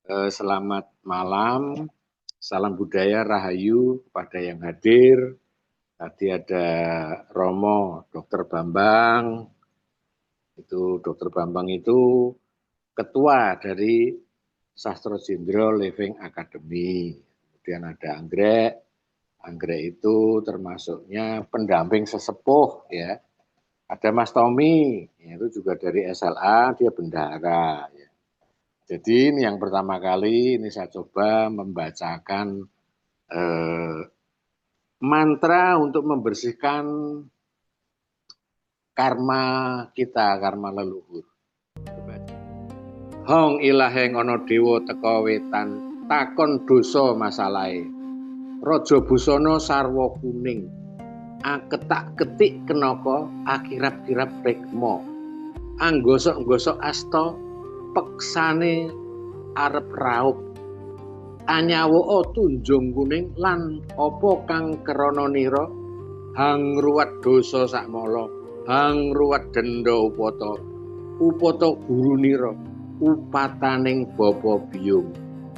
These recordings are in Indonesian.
Selamat malam, salam budaya Rahayu kepada yang hadir. Tadi ada Romo, Dr. Bambang. Dr. Bambang itu ketua dari Sastro Jendro Living Academy. Kemudian ada Anggrek. Anggrek itu termasuknya pendamping sesepuh ya. Ada Mas Tommy, itu juga dari SLA, dia bendahara. Ya. Jadi ini yang pertama kali ini saya coba membacakan mantra untuk membersihkan karma kita, karma leluhur. Hong ilaheng ono dewa teka wetan, takon dosa masalahe. Raja busana sarwa kuning, aketak ketik kenaka, akirap-kirap rekma. Anggosok-gosok asta, peksane arep raup. Anyawa tunjung kuning lan apa kang krana nira, hang ruwat dosa sakmala, hang ruwat denda upata, upata guru nira, upataning bapa biyung,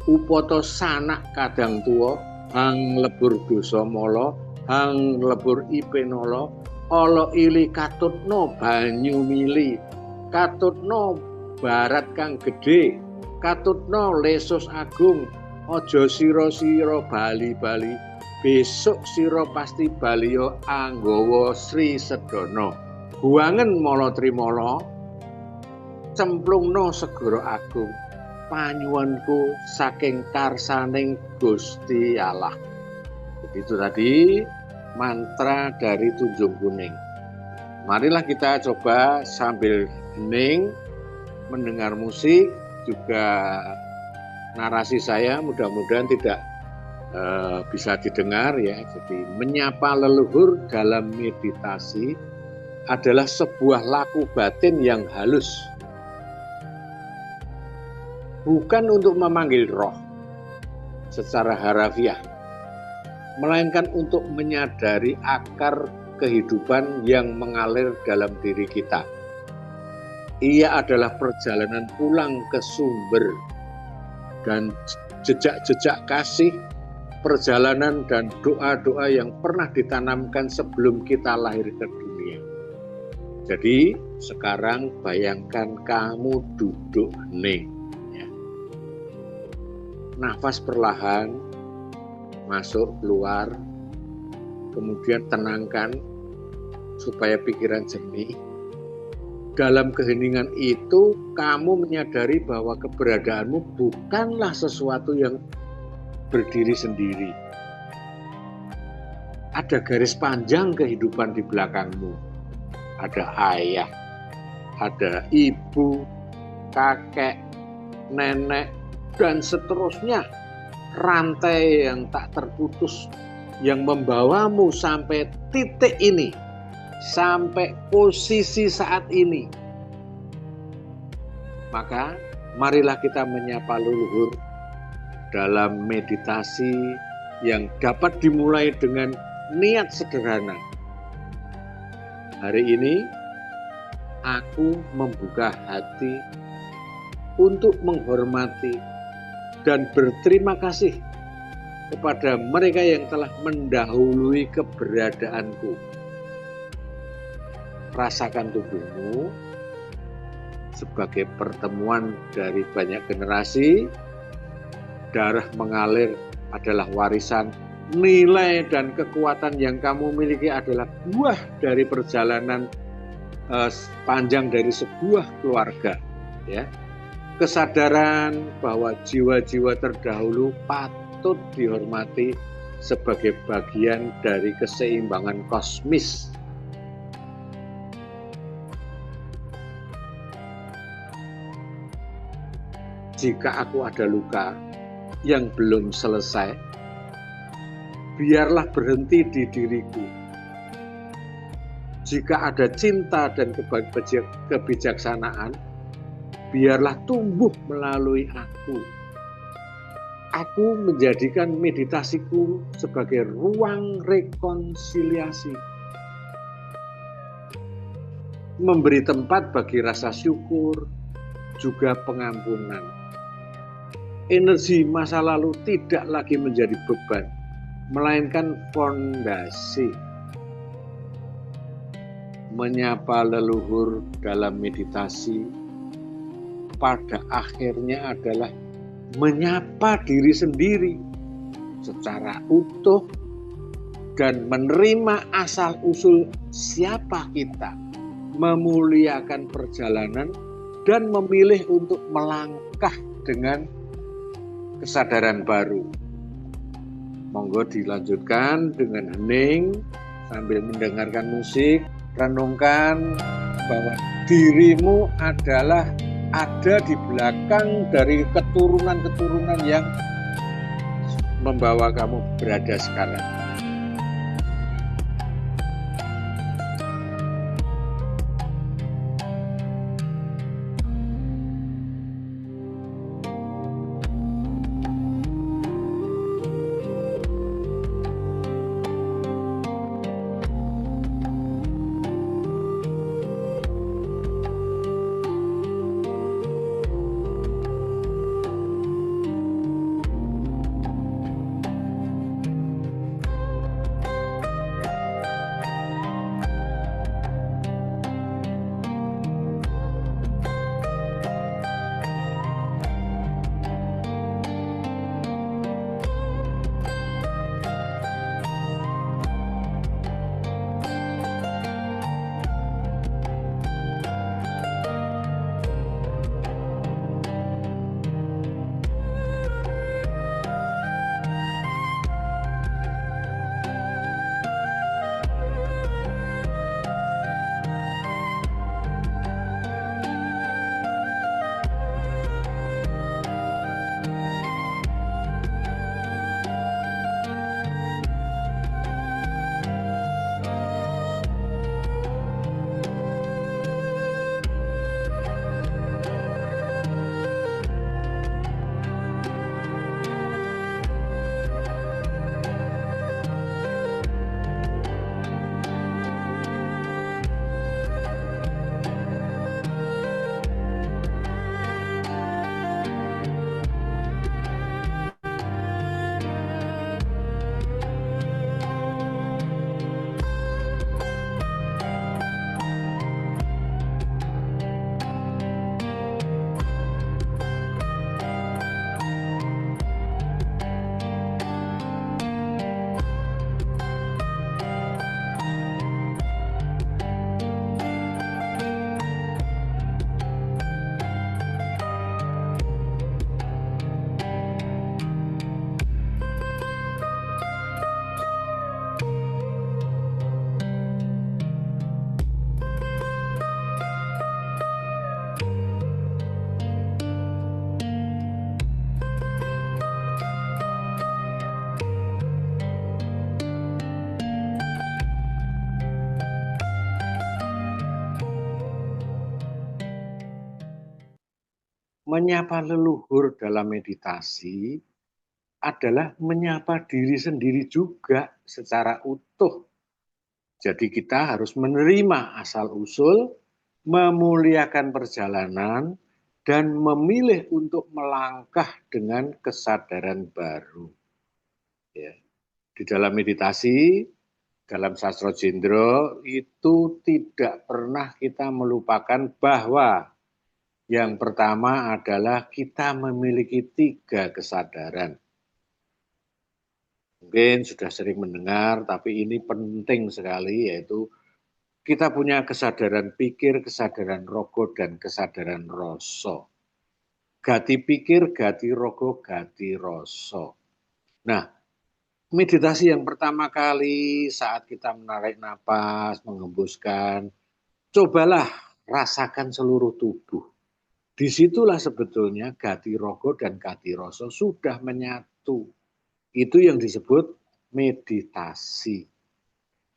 upata sanak kadang tuwa, hang lebur dosa mala, hang lebur ipenala, ala ili katutna banyu mili, katutna barat kang gedhe, katutna lesus agung, aja sira-sira bali-bali, besok sira pasti baliya anggawa Sri Sedana. Buangen mala trimala, cemplungna segara agung, panyuwunku saking karsaning Gusti Allah. Begitu tadi mantra dari Tunjung Kuning. Marilah kita coba sambil hening, mendengar musik, juga narasi saya mudah-mudahan tidak bisa didengar ya. Jadi menyapa leluhur dalam meditasi adalah sebuah laku batin yang halus. Bukan untuk memanggil roh secara harafiah, melainkan untuk menyadari akar kehidupan yang mengalir dalam diri kita. Ia adalah perjalanan pulang ke sumber dan jejak-jejak kasih, perjalanan dan doa-doa yang pernah ditanamkan sebelum kita lahir ke dunia. Jadi sekarang bayangkan kamu duduk hening. Ya. Nafas perlahan, masuk, keluar, kemudian tenangkan supaya pikiran jernih. Dalam keheningan itu, kamu menyadari bahwa keberadaanmu bukanlah sesuatu yang berdiri sendiri. Ada garis panjang kehidupan di belakangmu. Ada ayah, ada ibu, kakek, nenek, dan seterusnya. Rantai yang tak terputus yang membawamu sampai titik ini. Sampai posisi saat ini. Maka marilah kita menyapa leluhur dalam meditasi yang dapat dimulai dengan niat sederhana. Hari ini aku membuka hati untuk menghormati dan berterima kasih kepada mereka yang telah mendahului keberadaanku. Rasakan tubuhmu sebagai pertemuan dari banyak generasi. Darah mengalir adalah warisan, nilai dan kekuatan yang kamu miliki adalah buah dari perjalanan panjang dari sebuah keluarga. Ya. Kesadaran bahwa jiwa-jiwa terdahulu patut dihormati sebagai bagian dari keseimbangan kosmis. Jika aku ada luka yang belum selesai, biarlah berhenti di diriku. Jika ada cinta dan kebijaksanaan, biarlah tumbuh melalui aku. Aku menjadikan meditasiku sebagai ruang rekonsiliasi. Memberi tempat bagi rasa syukur, juga pengampunan. energi masa lalu tidak lagi menjadi beban, melainkan fondasi. Menyapa leluhur dalam meditasi pada akhirnya adalah menyapa diri sendiri secara utuh dan menerima asal-usul siapa kita, memuliakan perjalanan dan memilih untuk melangkah dengan kesadaran baru. Monggo dilanjutkan dengan hening sambil mendengarkan musik, renungkan bahwa dirimu adalah ada di belakang dari keturunan-keturunan yang membawa kamu berada sekarang. Menyapa leluhur dalam meditasi adalah menyapa diri sendiri juga secara utuh. Jadi kita harus menerima asal-usul, memuliakan perjalanan, dan memilih untuk melangkah dengan kesadaran baru. Ya. Di dalam meditasi, dalam Sastra Jendro, itu tidak pernah kita melupakan bahwa yang pertama adalah kita memiliki 3 kesadaran. Mungkin sudah sering mendengar, tapi ini penting sekali, yaitu kita punya kesadaran pikir, kesadaran rogo, dan kesadaran rasa. Gati pikir, gati rogo, gati rasa. Nah, meditasi yang pertama kali saat kita menarik napas, menghembuskan, cobalah rasakan seluruh tubuh. Disitulah sebetulnya gati rogo dan gati rasa sudah menyatu. Itu yang disebut meditasi.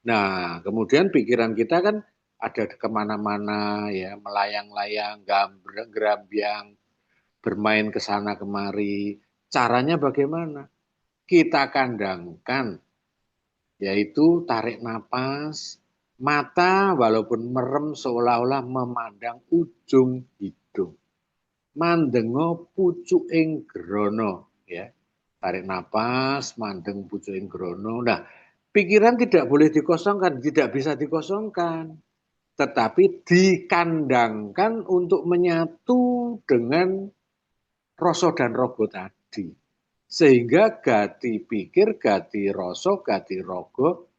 Nah, kemudian pikiran kita kan ada kemana-mana, ya, melayang-layang, gerambiang, bermain ke sana kemari. Caranya bagaimana? Kita kandangkan, yaitu tarik napas, mata walaupun merem seolah-olah memandang ujung hidung. mandengo pucuking grana, ya. Tarik napas, mandeng pucuking grana. Nah, pikiran tidak boleh dikosongkan, tidak bisa dikosongkan, tetapi dikandangkan untuk menyatu dengan rasa dan rogo tadi. Sehingga gati pikir, gati rasa, gati rogo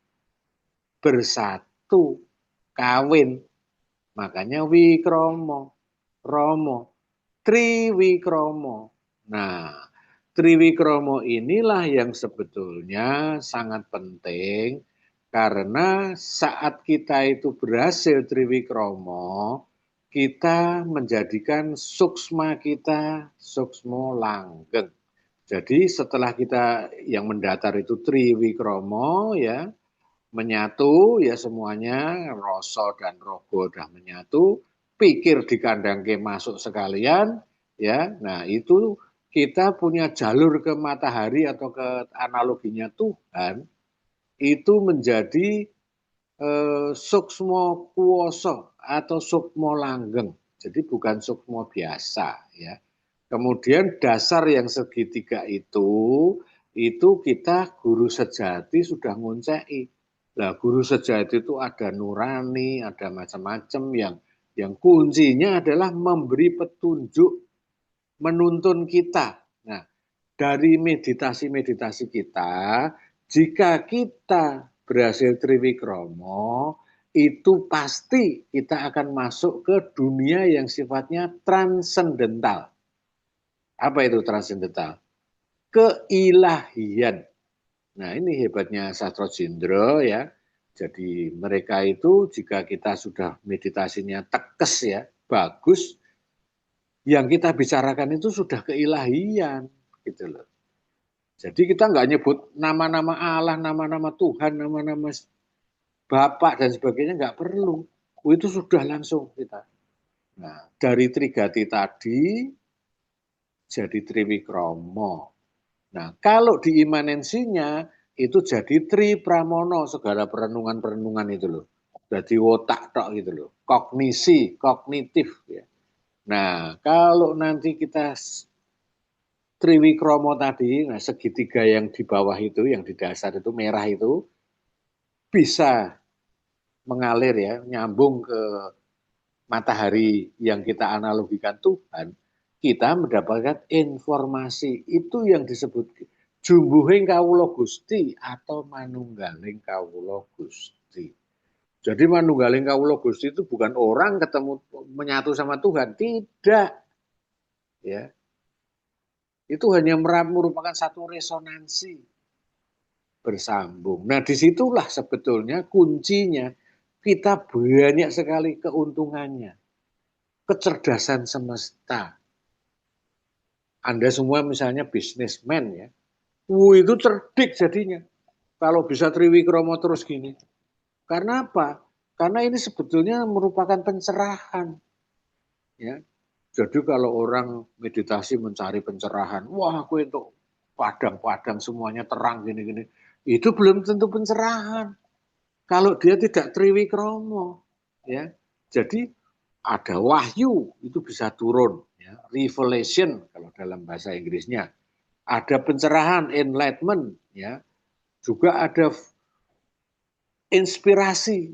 bersatu, kawin. Makanya wikromo, romo, triwikromo. Nah, triwikromo inilah yang sebetulnya sangat penting karena saat kita itu berhasil triwikromo, kita menjadikan suksma kita suksmo langgeng. Jadi setelah kita yang mendatar itu triwikromo ya, menyatu ya semuanya, rasa dan rogo udah menyatu, pikir dikandangke masuk sekalian ya. Nah, itu kita punya jalur ke matahari atau ke analoginya Tuhan itu menjadi suksmo kuoso atau sukmo langgeng. Jadi bukan sukmo biasa ya. Kemudian dasar yang segitiga itu kita guru sejati sudah ngoncei. Nah, guru sejati itu ada nurani, ada macam-macam yang kuncinya adalah memberi petunjuk, menuntun kita. Nah, dari meditasi-meditasi kita, jika kita berhasil triwikromo, itu pasti kita akan masuk ke dunia yang sifatnya transendental. Apa itu transendental? Keilahian. Nah, ini hebatnya Sastro Jindro ya. Jadi mereka itu jika kita sudah meditasinya tekes ya, bagus, yang kita bicarakan itu sudah keilahian gitu loh. Jadi kita nggak nyebut nama-nama Allah, nama-nama Tuhan, nama-nama Bapak dan sebagainya nggak perlu. Itu sudah langsung kita. Nah, dari Trigati tadi jadi Triwikromo. Nah, kalau di imanensinya itu jadi Tri Pramono, segala perenungan-perenungan itu loh. Jadi otak tok gitu loh. Kognisi, kognitif ya. Nah, kalau nanti kita Triwikromo tadi, nah segitiga yang di bawah itu, yang di dasar itu merah itu bisa mengalir ya, nyambung ke matahari yang kita analogikan Tuhan, kita mendapatkan informasi itu yang disebut jumbuhing kawula Gusti atau manunggaling kawula Gusti. Jadi manunggaling kawula Gusti itu bukan orang ketemu menyatu sama Tuhan, tidak. Ya. Itu hanya merupakan satu resonansi bersambung. Nah, disitulah sebetulnya kuncinya kita banyak sekali keuntungannya. Kecerdasan semesta. Anda semua misalnya bisnismen ya, itu cerdik jadinya. Kalau bisa triwikromo terus gini. Karena apa? Karena ini sebetulnya merupakan pencerahan. Ya. Jadi kalau orang meditasi mencari pencerahan, wah aku itu padang-padang semuanya terang gini-gini. Itu belum tentu pencerahan. Kalau dia tidak triwikromo. Ya. Jadi ada wahyu itu bisa turun. Ya. Revelation kalau dalam bahasa Inggrisnya. Ada pencerahan, enlightenment. Ya. Juga ada inspirasi.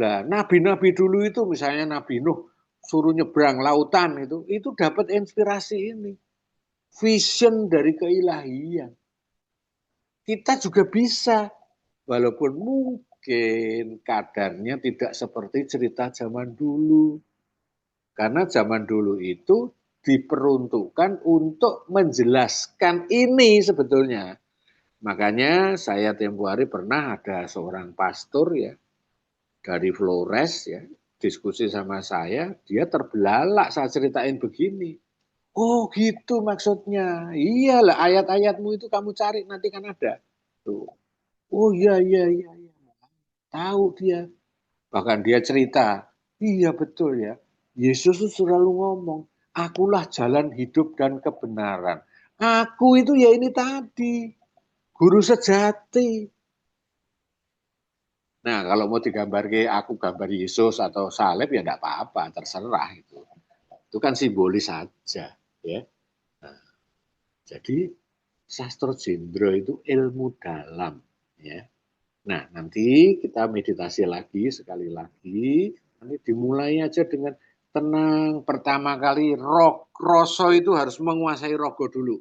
Nah, nabi-nabi dulu itu misalnya Nabi Nuh suruh nyebrang lautan itu dapat inspirasi ini. Vision dari keilahian. Kita juga bisa, walaupun mungkin kadarnya tidak seperti cerita zaman dulu. Karena zaman dulu itu diperuntukkan untuk menjelaskan ini sebetulnya. Makanya saya tempo hari pernah ada seorang pastor ya, dari Flores ya, diskusi sama saya, dia terbelalak saat ceritain begini. Oh gitu maksudnya. Iyalah ayat-ayatmu itu kamu cari nanti kan ada. Tuh. Oh iya iya iya iya. Tahu dia. Bahkan dia cerita, iya betul ya. Yesus itu selalu ngomong, akulah jalan hidup dan kebenaran. Aku itu ya ini tadi, guru sejati. Nah, kalau mau digambar ke aku gambar Yesus atau salib ya enggak apa-apa, terserah itu. Itu kan simbolis saja, ya. Nah, jadi sastra jendra itu ilmu dalam, ya. Nah, nanti kita meditasi lagi sekali lagi. Nanti dimulai aja dengan tenang. Pertama kali rasa itu harus menguasai rogo dulu.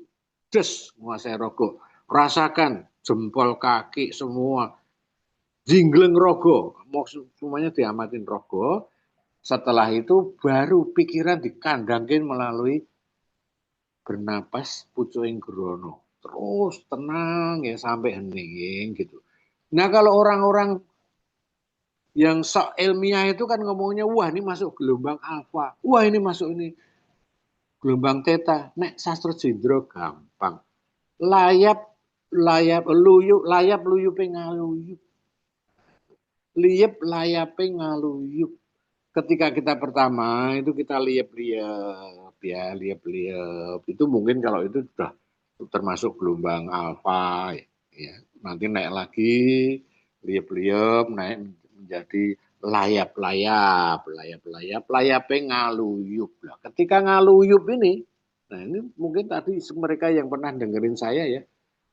Des, menguasai rogo. Rasakan jempol kaki semua. Jingleng rogo. Semuanya diamatin rogo. Setelah itu baru pikiran dikandangin melalui bernapas pucuing gerono. Terus tenang ya sampai hening gitu. Nah kalau orang-orang yang sok ilmiah itu kan ngomongnya, wah ini masuk gelombang alfa, wah ini masuk ini gelombang theta. Nek sastra jendra gampang. Layap layap luyupe ngaluyup. Liep layape ngaluyup. Ketika kita pertama itu kita liep-liep ya, liep-liep. Itu mungkin kalau itu sudah termasuk gelombang alfa ya. Nanti naik lagi liep-liep naik menjadi layap-layap ngaluyup. Nah, ketika ngaluyup ini, nah ini mungkin tadi mereka yang pernah dengerin saya ya,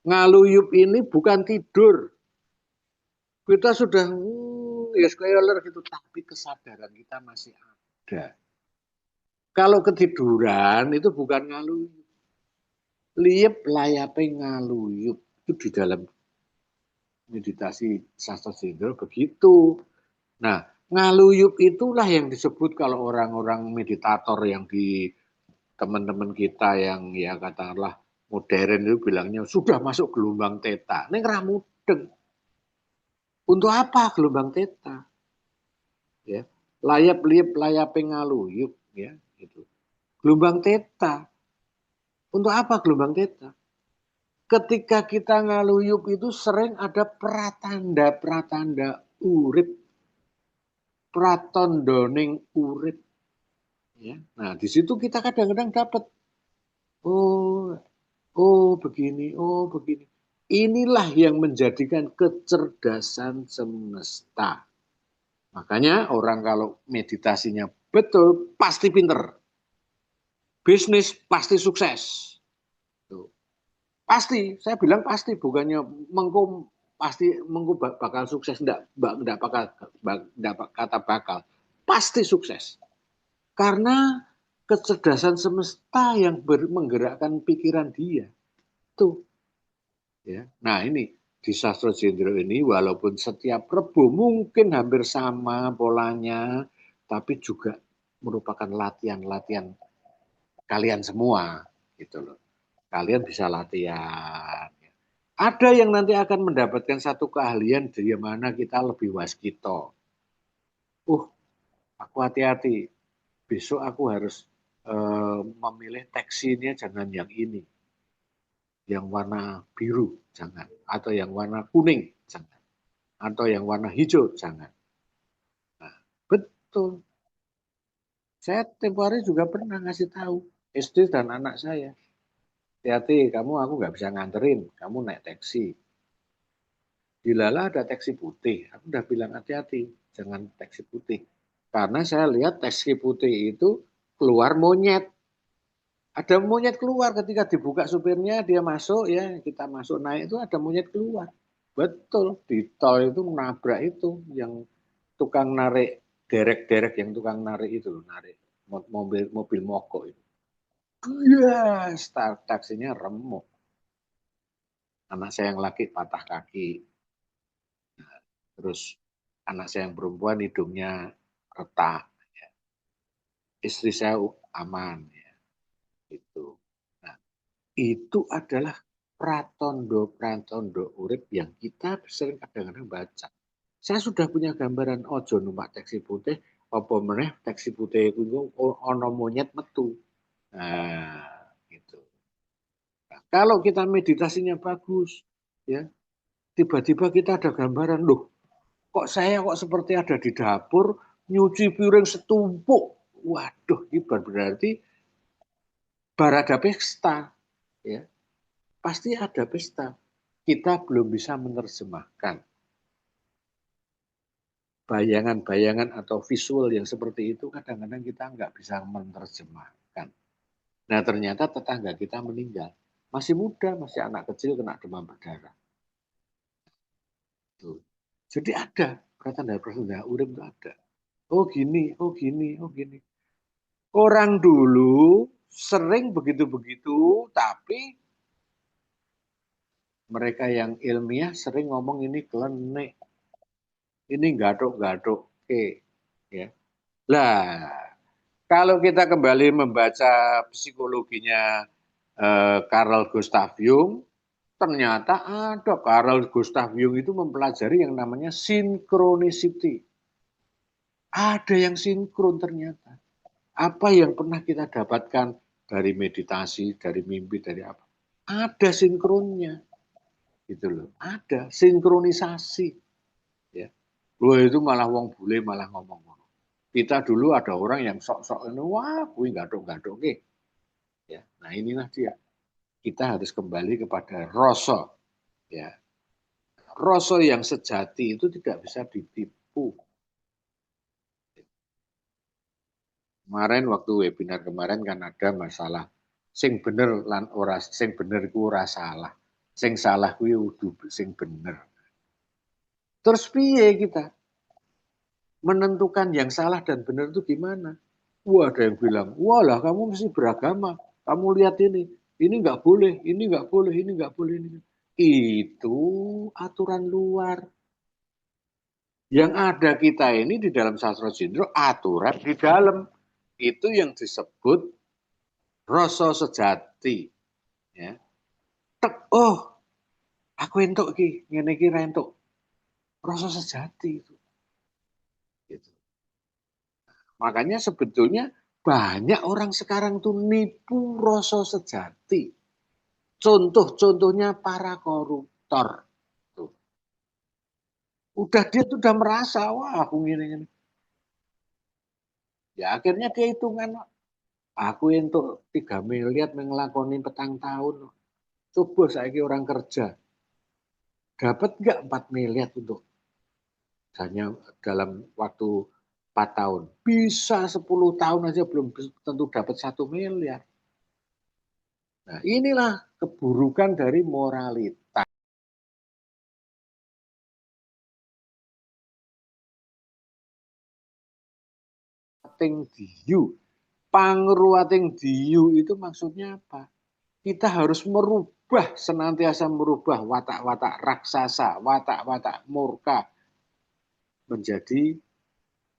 ngaluyup ini bukan tidur. Kita sudah ya spoiler gitu, tapi kesadaran kita masih ada. Kalau ketiduran itu bukan ngaluyup. Liep layape ngaluyup. Itu di dalam meditasi sastra jendra begitu. Nah, ngaluyup itulah yang disebut kalau orang-orang meditator yang di teman-teman kita yang ya katakanlah modern itu bilangnya sudah masuk gelombang theta. Ini ramudeng. Untuk apa gelombang theta? Ya, layap liep layap ngaluyup ya gitu. Gelombang theta. Untuk apa gelombang theta? Ketika kita ngaluyup itu sering ada pratanda urip, pratondoning urip. Ya. Nah, di situ kita kadang-kadang dapat, oh, begini, oh begini. Inilah yang menjadikan kecerdasan semesta. Makanya orang kalau meditasinya betul, pasti pinter. Bisnis pasti sukses. Tuh. Pasti, saya bilang pasti, bukannya mengko pasti mengko bakal sukses, enggak kata bakal. Pasti sukses. Karena kecerdasan semesta yang menggerakkan pikiran dia. Tuh. Ya. Nah ini di sastra jendra ini walaupun setiap Rebo mungkin hampir sama polanya, tapi juga merupakan latihan-latihan kalian semua gitu loh. Kalian bisa latihan. Ada yang nanti akan mendapatkan satu keahlian di mana kita lebih waskito. Aku hati-hati. Besok aku harus memilih teksinya jangan yang ini. Yang warna biru, jangan. Atau yang warna kuning, jangan. Atau yang warna hijau, jangan. Nah, betul. Saya tempo hari juga pernah ngasih tahu istri dan anak saya. Hati-hati, kamu aku nggak bisa nganterin. Kamu naik taksi. Di Lala ada taksi putih. Aku udah bilang hati-hati, jangan taksi putih. Karena saya lihat taksi putih itu keluar monyet. Ada monyet keluar ketika dibuka supirnya, dia masuk ya, kita masuk naik itu ada monyet keluar. Betul, di tol itu nabrak itu yang tukang narik derek-derek yang tukang narik itu, narik mobil mogok itu. Ya, start taksinya remuk. Anak saya yang laki patah kaki. Terus anak saya yang perempuan hidungnya retak. Ya. Istri saya aman. Ya. Itu. Nah, itu adalah pratondo urip yang kita sering kadang-kadang baca. Saya sudah punya gambaran ojo numpak taksi putih, apa meneh taksi putih itu ono monyet metu. Nah, gitu. Nah, kalau kita meditasinya bagus, ya tiba-tiba kita ada gambaran loh, kok saya kok seperti ada di dapur nyuci piring setumpuk. Waduh, ini berarti barada pesta, ya. Pasti ada pesta. Kita belum bisa menerjemahkan. bayangan-bayangan atau visual yang seperti itu kadang-kadang kita nggak bisa menerjemahkan. Nah ternyata tetangga kita meninggal. Masih muda, masih anak kecil kena demam berdarah. Tuh. Jadi ada pertanda-pertanda urip itu ada. Oh gini, oh gini, oh gini. Orang dulu sering begitu-begitu, tapi mereka yang ilmiah sering ngomong ini klenik, ini gadok-gadok. Oke, ya. Lah, kalau kita kembali membaca psikologinya Carl Gustav Jung, ternyata ada Carl Gustav Jung itu mempelajari yang namanya synchronicity. Ada yang sinkron ternyata. Apa yang pernah kita dapatkan dari meditasi, dari mimpi, dari apa? Ada sinkronnya, gitu loh. Ada sinkronisasi. Ya. Loh itu malah wong bule malah ngomong. Kita dulu ada orang yang sok-sok ini, wah, kuwi gadok-gadok. Oke. Ya. Nah inilah dia. Kita harus kembali kepada rasa. Ya. Rasa yang sejati itu tidak bisa ditipu. Kemarin waktu webinar kemarin kan ada masalah sing bener lan ora sing bener iku ora salah. Sing salah kuwi kudu sing bener. Terus piye kita menentukan yang salah dan benar itu gimana? Wah ada yang bilang, walah kamu mesti beragama. Kamu lihat ini nggak boleh, ini nggak boleh, ini nggak boleh. Ini. Itu aturan luar. Yang ada kita ini di dalam sastra Jindro aturan di dalam. Itu yang disebut rasa sejati. Ya. Oh, aku entuk ki, ngene iki ra entuk. Rasa sejati itu. Gitu. Makanya sebetulnya banyak orang sekarang tuh nipu rasa sejati. Contoh-contohnya para koruptor. Tuh. Udah dia tuh udah merasa, wah aku gini-gini. Ya akhirnya dia hitungan, aku untuk 3 miliar mengelakoni petang tahun. Coba saya orang kerja. Dapat nggak 4 miliar untuk hanya dalam waktu 4 tahun. Bisa 10 tahun aja belum tentu dapat 1 miliar. Nah inilah keburukan dari moralitas. Diyu. Pangruating diyu itu maksudnya apa? Kita harus merubah, senantiasa merubah watak-watak raksasa, watak-watak murka menjadi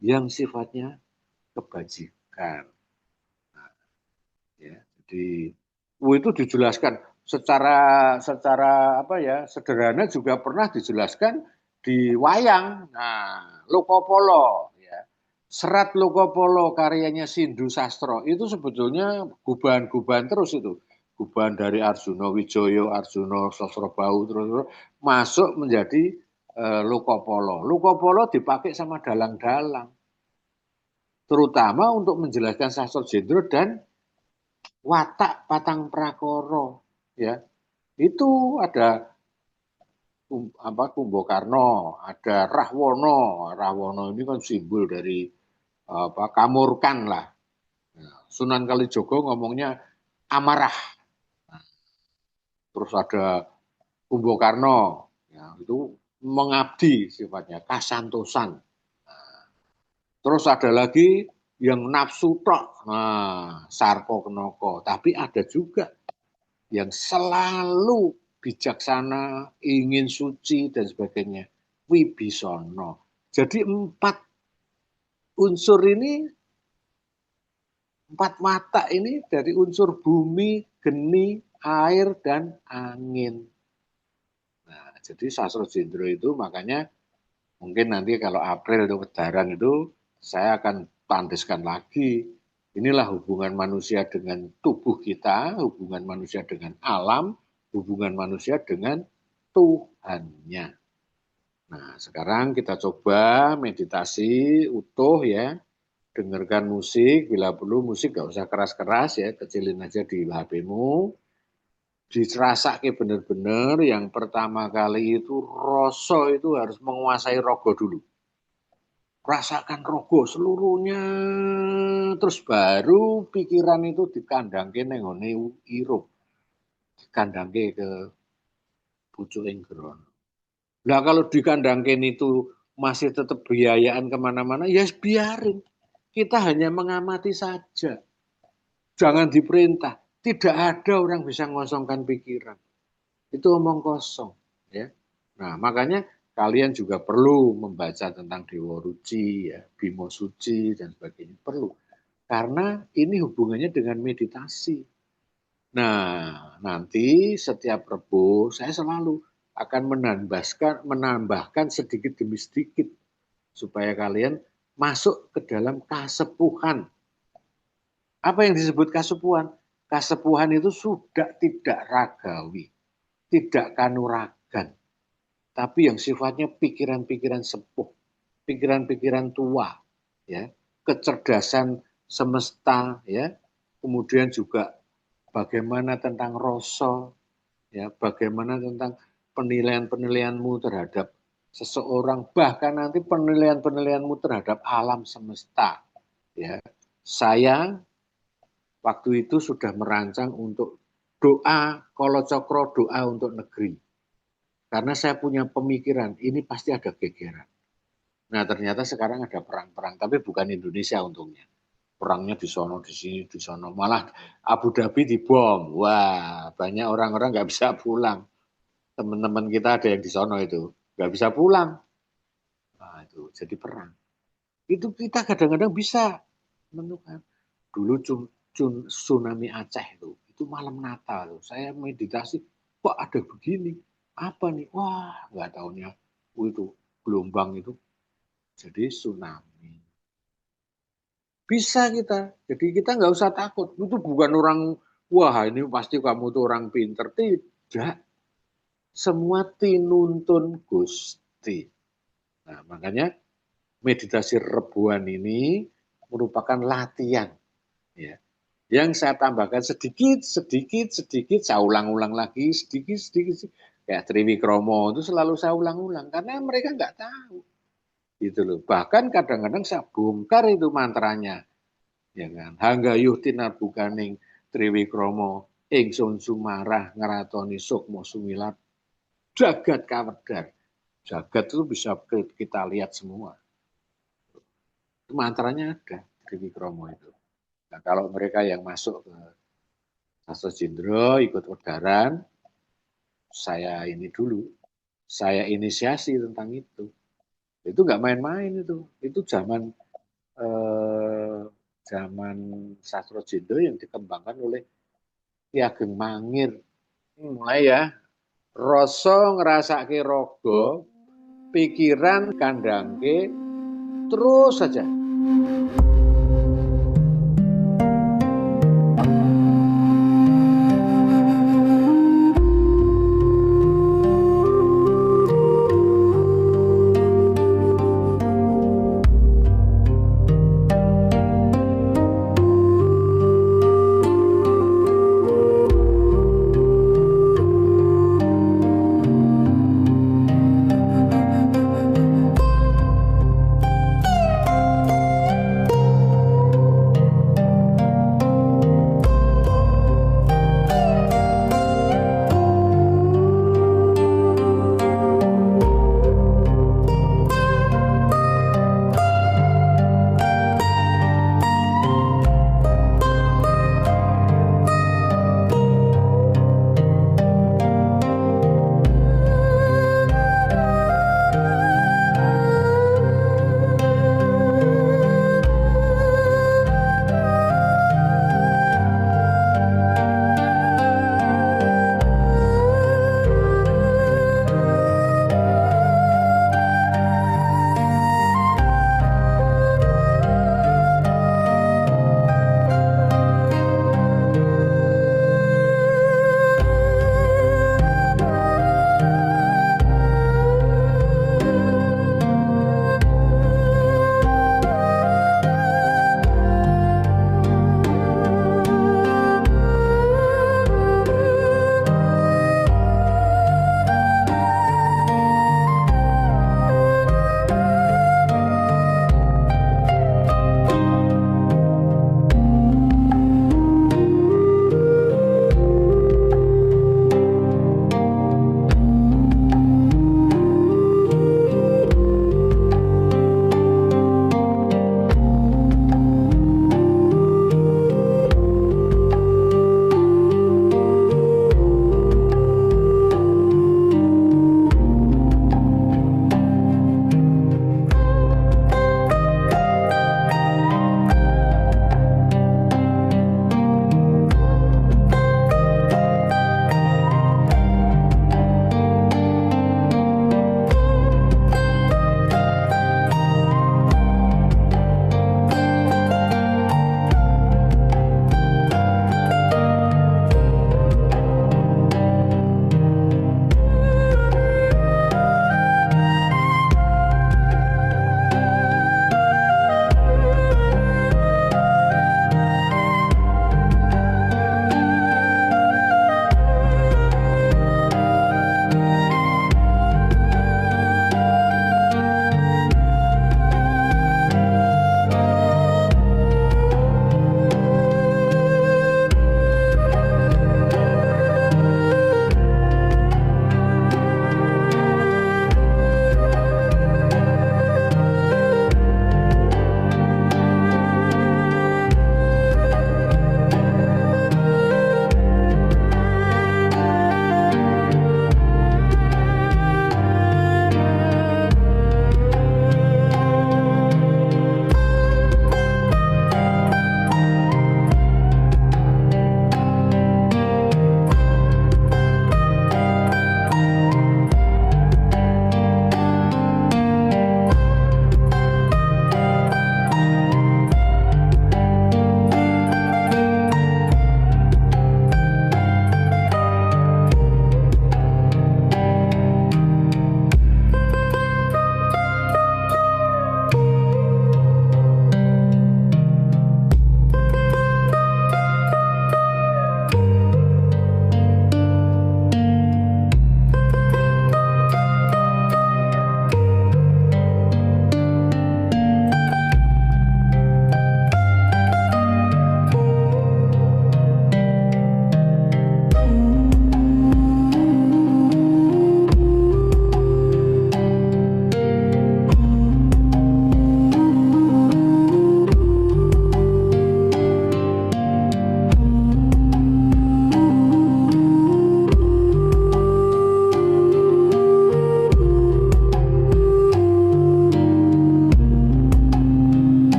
yang sifatnya kebajikan. Nah, ya, jadi itu dijelaskan secara apa ya sederhana juga pernah dijelaskan di wayang. Nah, Lokopolo ya. Serat Lokopolo karyanya Sindu Sastro itu sebetulnya gubahan-gubahan terus itu. Gubahan dari Arjuna Wijoyo, Arjuna Sosrobau terus masuk menjadi Lokopolo. Lokopolo dipakai sama dalang-dalang. Terutama untuk menjelaskan sastra jendro dan watak patang prakoro ya. Itu ada Kumbokarno, ada Rahwono. Rahwono ini kan simbol dari Kamurkan lah. Sunan Kalijogo ngomongnya amarah. Terus ada Kumbokarno, ya, itu mengabdi sifatnya, kasantosan. Terus ada lagi yang nafsu tok, nah, Sarpo Kenoko. Tapi ada juga yang selalu bijaksana, ingin suci dan sebagainya. Wibisono. Jadi 4 unsur ini, 4 mata ini dari unsur bumi, geni, air, dan angin. Nah, jadi sastra jendro itu makanya mungkin nanti kalau April itu Kedaran itu saya akan tandeskan lagi. Inilah hubungan manusia dengan tubuh kita, hubungan manusia dengan alam, hubungan manusia dengan Tuhannya. Nah, sekarang kita coba meditasi utuh ya. Dengarkan musik, bila perlu musik gak usah keras-keras ya, kecilin aja di HP-mu. Dirasake benar-benar yang pertama kali itu rasa itu harus menguasai rogo dulu. rasakan rogo seluruhnya, terus baru pikiran itu dikandangke ning ngone irup, dikandangke ke pucuking grono. Lah kalau dikandangke itu masih tetap biayaan kemana-mana, ya biarin. Kita hanya mengamati saja. Jangan diperintah. Tidak ada orang bisa ngosongkan pikiran. Itu omong kosong. Ya. Nah, makanya kalian juga perlu membaca tentang Dewa Ruci, ya, Bimo Suci, dan sebagainya. Perlu. Karena ini hubungannya dengan meditasi. Nah, nanti setiap Rebo saya selalu akan menambahkan sedikit demi sedikit supaya kalian masuk ke dalam kasepuhan. Apa yang disebut kasepuhan? Kasepuhan itu sudah tidak ragawi, tidak kanuragan, tapi yang sifatnya pikiran-pikiran sepuh, pikiran-pikiran tua, ya, kecerdasan semesta, ya, kemudian juga bagaimana tentang rasa, ya, bagaimana tentang penilaian-penilaianmu terhadap seseorang, bahkan nanti penilaian-penilaianmu terhadap alam semesta. Ya, saya waktu itu sudah merancang untuk doa Kolocokro, doa untuk negeri. Karena saya punya pemikiran, ini pasti ada gegeran. Nah ternyata sekarang ada perang-perang, tapi bukan Indonesia untungnya. Perangnya di sono, di sini, di sono. Malah Abu Dhabi dibom. Wah, banyak orang-orang nggak bisa pulang. Teman-teman kita ada yang di sono itu, nggak bisa pulang. Nah, itu jadi perang. Itu kita kadang-kadang bisa menentukan. Dulu tsunami Aceh itu malam Natal. Saya meditasi, kok ada begini? Apa nih? Wah, nggak tahunya itu gelombang itu jadi tsunami. Bisa kita. Jadi kita nggak usah takut. Itu bukan orang, wah ini pasti kamu tuh orang pinter. Tidak. Semua tinuntun Gusti. Nah, makanya meditasi Rebuan ini merupakan latihan. Ya. Yang saya tambahkan sedikit, saya ulang-ulang lagi, sedikit. Kayak Triwikromo itu selalu saya ulang-ulang, karena mereka nggak tahu. Gitu loh. Bahkan kadang-kadang saya bongkar itu mantranya. Ya kan? Hanggayuh tinarbukaning Triwikromo, ingsun sumarah ngeratoni sukmo sumilat, jagat kawedar. Jagat itu bisa kita lihat semua. Itu mantranya ada, Triwikromo itu. Nah, kalau mereka yang masuk ke Sastro Jindro, ikut ordaran, saya ini dulu, saya inisiasi tentang itu. Itu nggak main-main itu. Itu zaman Sastro Jindro yang dikembangkan oleh Ki Ageng Mangir. Mulai ya, rasa ngerasake rogo, pikiran kandangke, terus saja.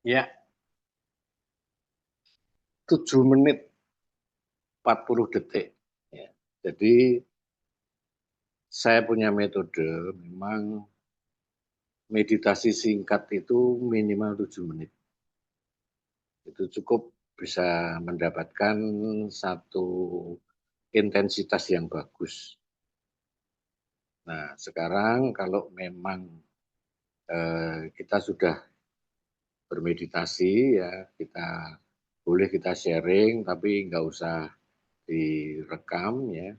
Ya, 7 menit 40 detik. Ya. Jadi saya punya metode, memang meditasi singkat itu minimal 7 menit. Itu cukup bisa mendapatkan satu intensitas yang bagus. Nah, sekarang kalau memang kita sudah bermeditasi, ya kita boleh kita sharing, tapi nggak usah direkam, ya.